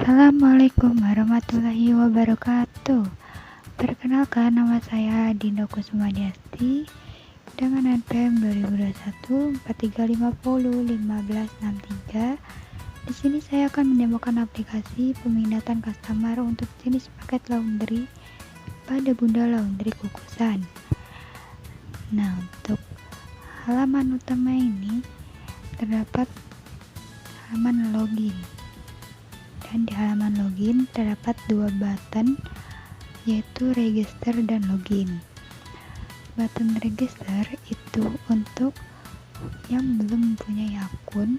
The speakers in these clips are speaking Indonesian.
Assalamualaikum warahmatullahi wabarakatuh. Perkenalkan, nama saya Dinda Kusumadiasti dengan NPM 2021 4350 1563. Di sini saya akan mendemokan aplikasi pemindahan customer untuk jenis paket laundry pada Bunda Laundry Kukusan. Nah, untuk halaman utama ini terdapat halaman login. Dan di halaman login terdapat dua button, yaitu register dan login. Button register itu untuk yang belum mempunyai akun.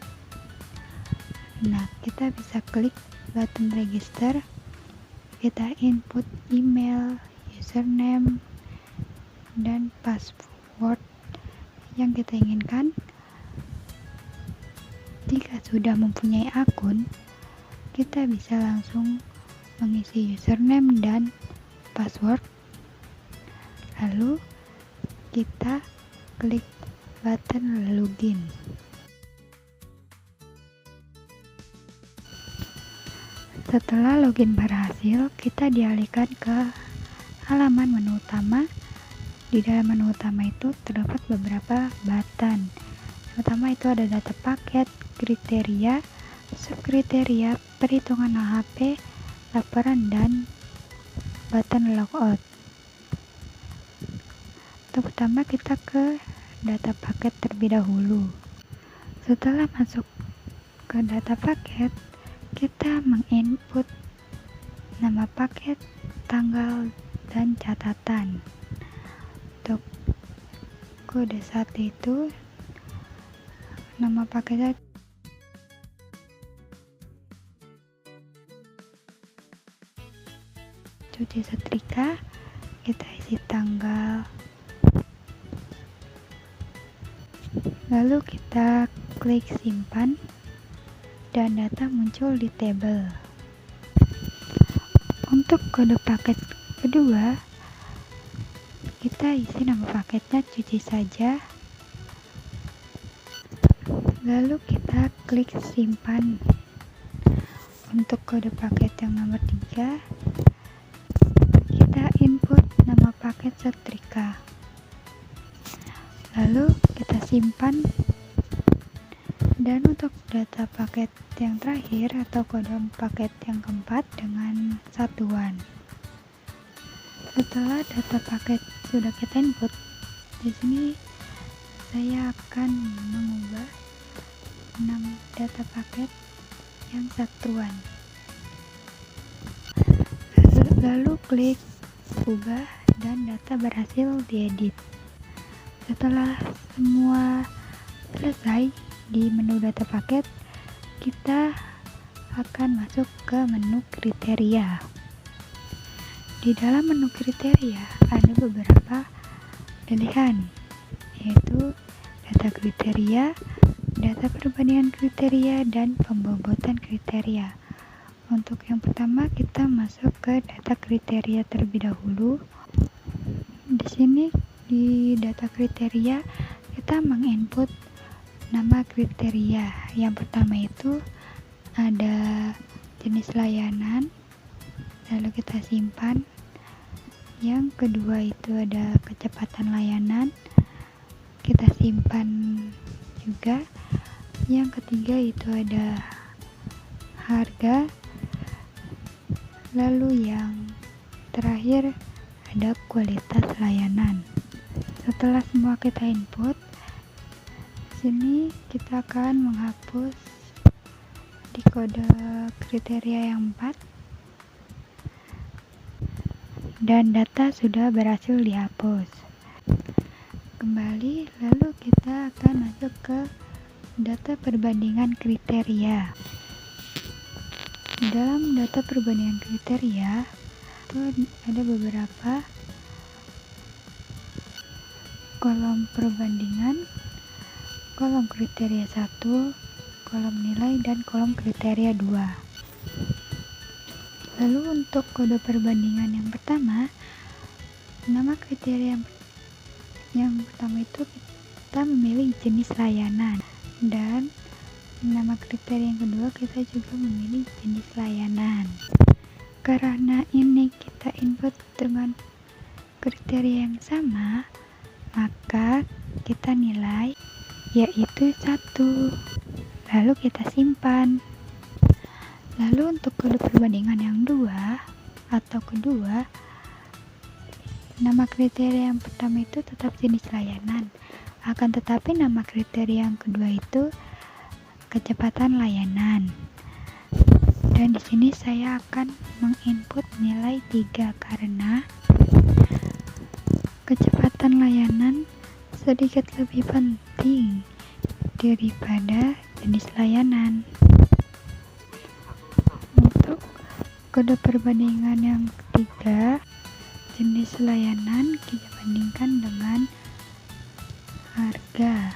Nah, kita bisa klik button register, kita input email, username, dan password yang kita inginkan. Jika sudah mempunyai akun, kita bisa langsung mengisi username dan password, lalu kita klik button login. Setelah login berhasil, kita dialihkan ke halaman menu utama. Di dalam menu utama itu terdapat beberapa button. Pertama itu ada data paket, kriteria, subkriteria, perhitungan LHP, laporan, dan button logout. Untuk pertama kita ke data paket terlebih dahulu. Setelah masuk ke data paket, kita menginput nama paket, tanggal, dan catatan. Untuk kode saat itu nama paketnya cuci setrika, kita isi tanggal, lalu kita klik simpan dan data muncul di tabel. Untuk kode paket kedua, kita isi nama paketnya cuci saja, lalu kita klik simpan. Untuk kode paket yang nomor 3, kita input nama paket setrika, lalu kita simpan. Dan untuk data paket yang terakhir atau kode paket yang keempat dengan satuan. Setelah data paket sudah kita input, di sini saya akan mengubah 6 data paket yang satuan. Lalu klik ubah dan data berhasil diedit. Setelah semua selesai di menu data paket, kita akan masuk ke menu kriteria. Di dalam menu kriteria ada beberapa pilihan, yaitu data kriteria, data perbandingan kriteria, dan pembobotan kriteria. Untuk yang pertama, kita masuk ke data kriteria terlebih dahulu. Di sini di data kriteria kita menginput nama kriteria. Yang pertama itu ada jenis layanan, lalu kita simpan. Yang kedua itu ada kecepatan layanan, kita simpan juga. Yang ketiga itu ada harga, lalu yang terakhir ada kualitas layanan. Setelah semua kita input, sini kita akan menghapus di kode kriteria yang 4 dan data sudah berhasil dihapus. Kembali, lalu kita akan masuk ke data perbandingan kriteria. Dalam data perbandingan kriteria itu ada beberapa kolom perbandingan, kolom kriteria 1, kolom nilai, dan kolom kriteria 2. Lalu untuk kode perbandingan yang pertama, nama kriteria yang pertama itu kita memilih jenis layanan, dan Nama kriteria yang kedua, kita juga memilih jenis layanan. Karena ini kita input dengan kriteria yang sama, maka kita nilai yaitu 1. Lalu kita simpan. Lalu untuk kode perbandingan yang kedua, nama kriteria yang pertama itu tetap jenis layanan. Akan tetapi nama kriteria yang kedua itu kecepatan layanan. Dan di sini saya akan menginput nilai 3 karena kecepatan layanan sedikit lebih penting daripada jenis layanan. Untuk kode perbandingan yang ketiga, jenis layanan kita bandingkan dengan harga.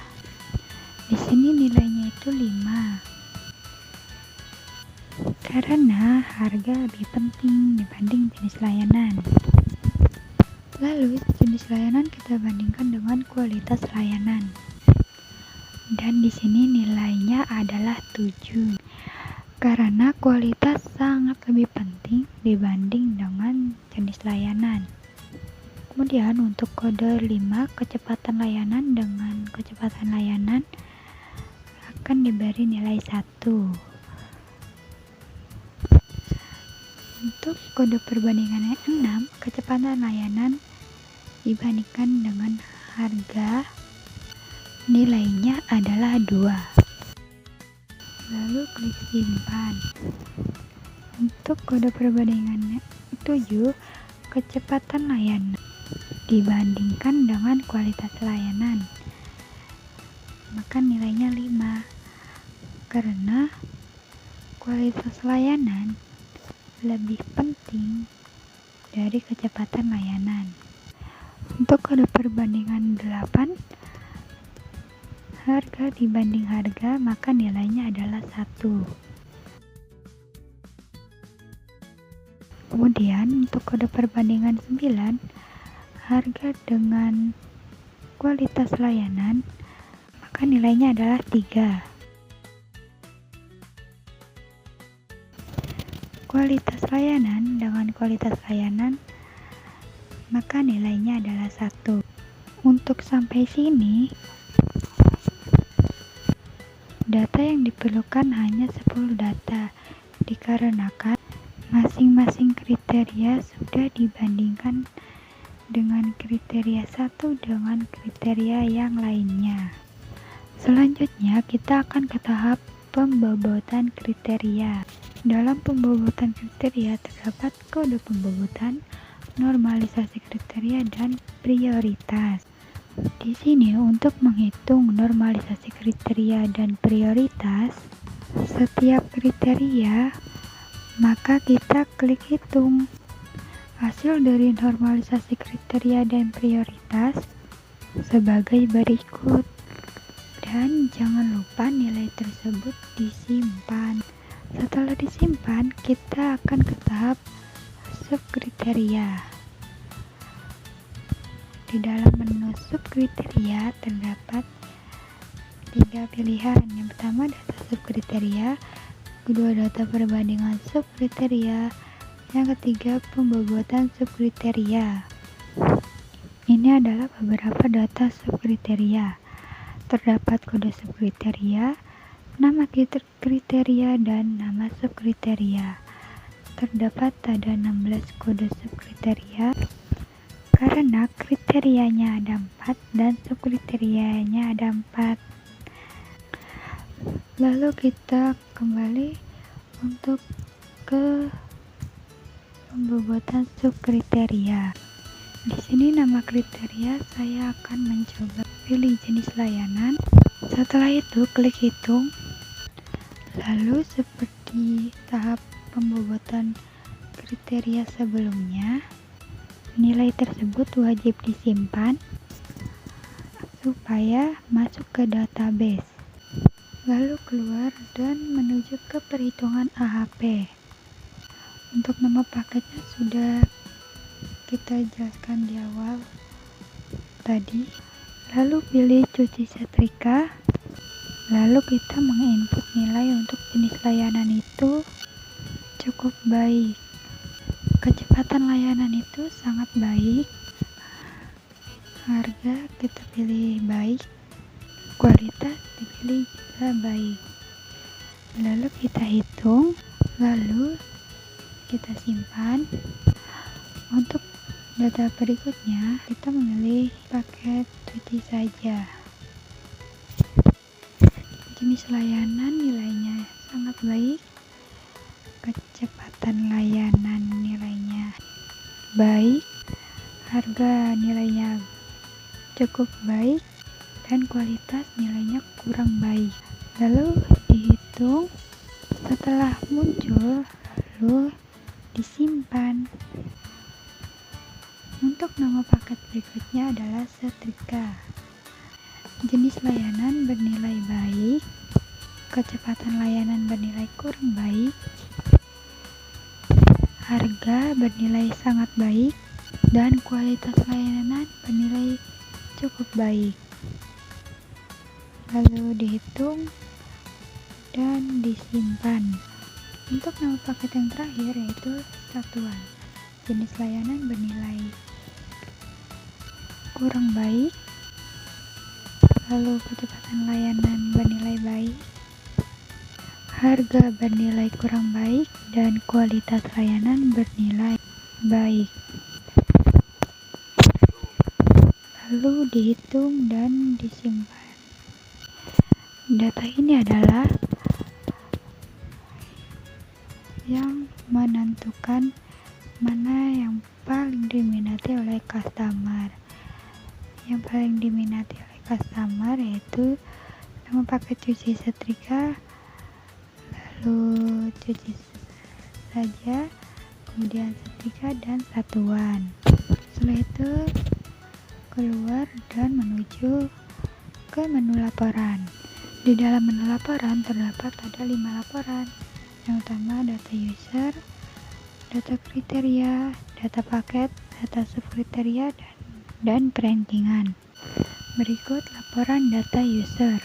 Di sini nilainya itu 5. Karena harga lebih penting dibanding jenis layanan. Lalu jenis layanan kita bandingkan dengan kualitas layanan. Dan di sini nilainya adalah 7. Karena kualitas sangat lebih penting dibanding dengan jenis layanan. Kemudian untuk kode 5, kecepatan layanan dengan kecepatan layanan akan diberi nilai 1. Untuk kode perbandingan yang 6, kecepatan layanan dibandingkan dengan harga, nilainya adalah 2. Lalu klik simpan. Untuk kode perbandingan 7, kecepatan layanan dibandingkan dengan kualitas layanan, maka nilainya 5. Karena kualitas layanan lebih penting dari kecepatan layanan. Untuk kode perbandingan 8, harga dibanding harga, maka nilainya adalah 1. Kemudian untuk kode perbandingan 9, harga dengan kualitas layanan, maka nilainya adalah 3. Kualitas layanan dengan kualitas layanan, maka nilainya adalah 1. Untuk sampai sini, data yang diperlukan hanya 10 data, dikarenakan masing-masing kriteria sudah dibandingkan dengan kriteria satu dengan kriteria yang lainnya. Selanjutnya, kita akan ke tahap pembobotan kriteria. Dalam pembobotan kriteria terdapat kode pembobotan, normalisasi kriteria, dan prioritas. Di sini untuk menghitung normalisasi kriteria dan prioritas setiap kriteria, maka kita klik hitung. Hasil dari normalisasi kriteria dan prioritas sebagai berikut. Dan jangan lupa nilai tersebut disimpan. Setelah disimpan, kita akan ke tahap subkriteria. Di dalam menu subkriteria terdapat 3 pilihan. Yang pertama data subkriteria, kedua data perbandingan subkriteria, yang ketiga pembobotan subkriteria. Ini adalah beberapa data subkriteria. Terdapat kode subkriteria, nama kriteria, dan nama subkriteria. Terdapat ada 16 kode subkriteria karena kriterianya ada 4 dan subkriterianya ada 4. Lalu kita kembali untuk ke pembobotan subkriteria. Di sini nama kriteria saya akan mencoba pilih jenis layanan. Setelah itu klik hitung. Lalu seperti tahap pembobotan kriteria sebelumnya, nilai tersebut wajib disimpan supaya masuk ke database. Lalu keluar dan menuju ke perhitungan AHP. Untuk nama paketnya sudah kita jelaskan di awal tadi. Lalu pilih cuci setrika. Lalu kita menginput nilai untuk jenis layanan itu cukup baik. Kecepatan layanan itu sangat baik. Harga kita pilih baik. Kualitas dipilih juga baik. Lalu kita hitung, lalu kita simpan. Untuk data berikutnya, kita memilih paket cuci saja. Jenis layanan nilainya sangat baik. Kecepatan layanan nilainya baik. Harga nilainya cukup baik. Dan kualitas nilainya kurang baik. Lalu dihitung, setelah muncul lalu disimpan. Untuk nama paket berikutnya adalah setrika. Jenis layanan bernilai baik, kecepatan layanan bernilai kurang baik, harga bernilai sangat baik, dan kualitas layanan bernilai cukup baik. Lalu dihitung dan disimpan. Untuk nama paket yang terakhir yaitu satuan. Jenis layanan bernilai kurang baik, lalu kecepatan layanan bernilai baik, harga bernilai kurang baik, dan kualitas layanan bernilai baik. Lalu dihitung dan disimpan. Data ini adalah yang menentukan mana yang paling diminati oleh customer. Yang paling diminati oleh customer yaitu nama paket cuci setrika, lalu cuci saja, kemudian setrika dan satuan. Setelah itu keluar dan menuju ke menu laporan. Di dalam menu laporan terdapat ada 5 laporan. Yang utama data user, data kriteria, data paket, data subkriteria, dan rankingan. Berikut laporan data user.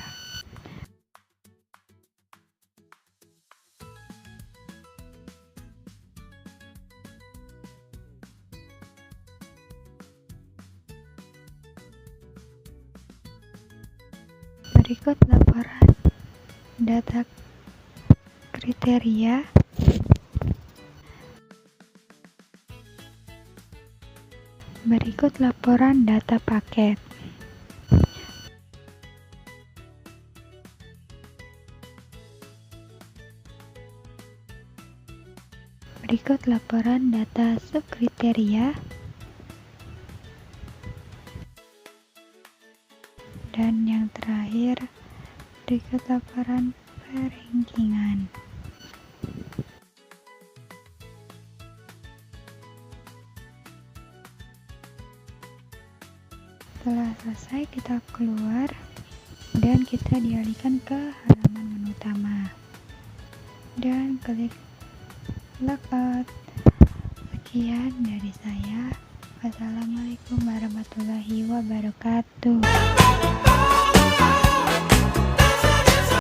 Berikut laporan data kriteria. Berikut laporan data paket. Berikut laporan data subkriteria. Dan yang terakhir, berikut laporan perankingan. Setelah selesai, kita keluar dan kita dialihkan ke halaman menu utama dan klik logout. Sekian dari saya. Wassalamualaikum warahmatullahi wabarakatuh.